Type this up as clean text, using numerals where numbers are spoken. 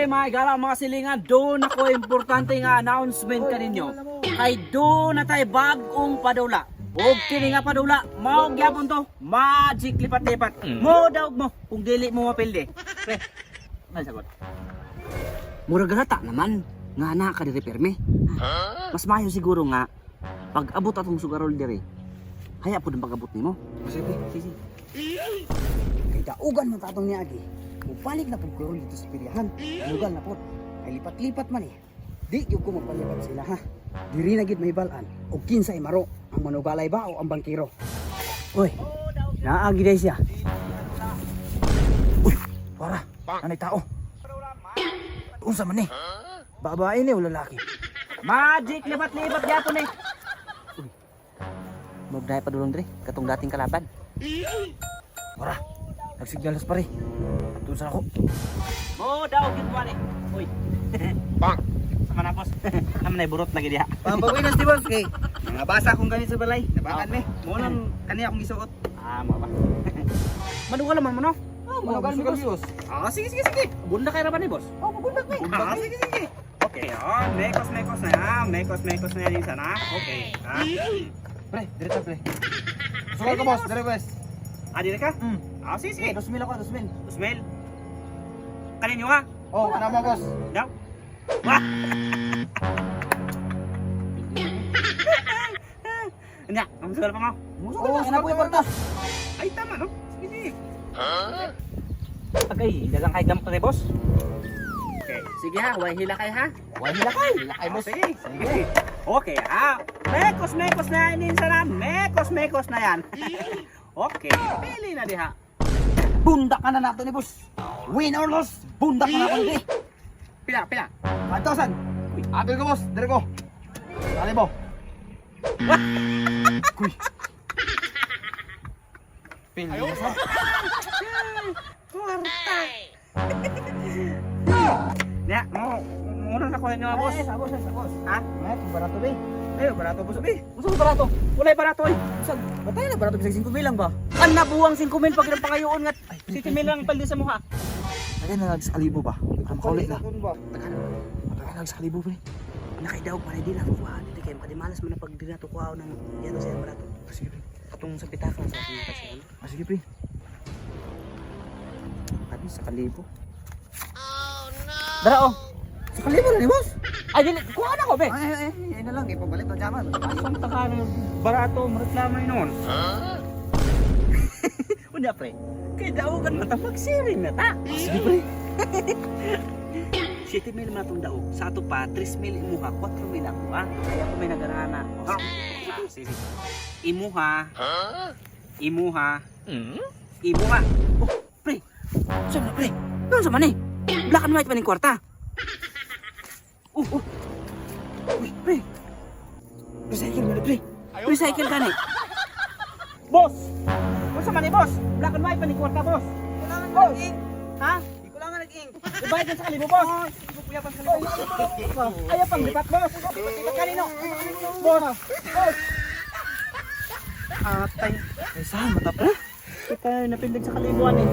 mga igala mga silingan, doon ako importante nga announcement kaninyo. Kay doon na tayo bagong padula. Huwag kini nga padula, maog yapon to, magic lipat-lipat. Mo daog mo, kung dili mo mapildi. Pre, ano sagot? Murag rata naman, nga na ka di perme. Mas mayo siguro nga, pag abot atong sugarol diri, haya po ng pag-abot nimo. Sige, sige. Kay daugan man tatong niya agi. Balik na po ko dito sa pilihan. Lugal na po. Ay lipat-lipat man eh. Di yung ko magpalipat sila ha. Diri na gid may balan. O kinsa imaro. Ang manugalay ba o ang bangkiro? Uy, naagi day siya. Uy, para. Anay tao. Unsa man eh? Babae ni o lalaki? Magic lipat-lipat gyapon eh. Uy. Magday pa dulong diri katong dating kalaban. Para. Nagsignalas pa rin. Doon sa ako. Oh, daw, gitwa ni. Uy. Bang! Sama na, boss. Naman na burot lagi diha. Pampawinas di boss kay nangabasa akong ganit sa balay. Nabakan ni. Mo nang kaniya akong gisuot. Ah, mo ba? Madugal naman mo, no? Oh, manugal mi boss. Ah, sige, sige, sige. Bunda kay raban ni, boss. Oh, magundag ni. Ah, sige, sige. Okay, oh, mekos na. Mekos na din sana. Okay. Ah. Pre, diretso pre. Sugal ka boss, dire boss. Ah, dire ka? Ah, sige, sige. 2,000 ako, 2,000. Usmel. Kaninyo ha? Oh, ana mo boss. Daw. Wah. Nya, ang sugal pa mo. Oh, ana po iporta. Ay, tama, no? Sige, sige. Okay, dagang kay gamp kay boss. Okay, sige ha, way hila kay ha. Way hilakay. Hilakay boss. Sige, sige. Okay ha. Mekos na yan sana. Mekos na yan. Okay, pili na diha. Bundak ka na nato ni boss. Win or loss, bundak ka na ako ni. Pila. 5,000. Apil ko boss, dire ko. Dali mo. Kuy. Pili mo sa. Kwarta. Ya, muna na ko inyo boss. Sa boss. Ha? Ay, barato ba? Ayo, barato boss abi. Usa barato. Walay barato eh. Usa, batay na barato bisag 5 lang ba? Ang nabuwang 5,000 pag ilang pangayoon nga 7,000 lang paldi sa mukha. Ay na nagsalibo ba? Ang kulit na. Ano? Nagsalibo pre. Nakaidaw pa na di lang kuha. Dili kay makadimalas man na pag dinato kuha ng yato sa barato. Sige pre. Katong sa pitakang sa atin kasi ano. Sige pre. Abi sa kalibo. Dara oh. Sa kalibo na ni boss. Ay dili kuha na ko be. Ay na lang kay pabalik to jaman. Asam ta ka ng barato mareklamay noon. Unya pre. Kay daogan man ta pagsiring na ta. Sige pre. 7,000 na itong daog. Sa ato pa, 3,000 imuha, 4,000 ako ha. Kaya ako may nagarana. Oh, sige. Imuha. Oh, pre. Saan na pre? Doon sa mani. Black and white pa ng kwarta. Uy, pre. Recycle mo na pre. Recycle ka ni. Boss! Doon sa mani, boss. Black and white pa ng kwarta, boss. Boss! Ha? Ibayad na sa kalibo, boss! Ayaw pang lipat, boss! Lipat kanino? Boss! Atay! Ay saan mata pre? Kita napindig sa kalibuan eh.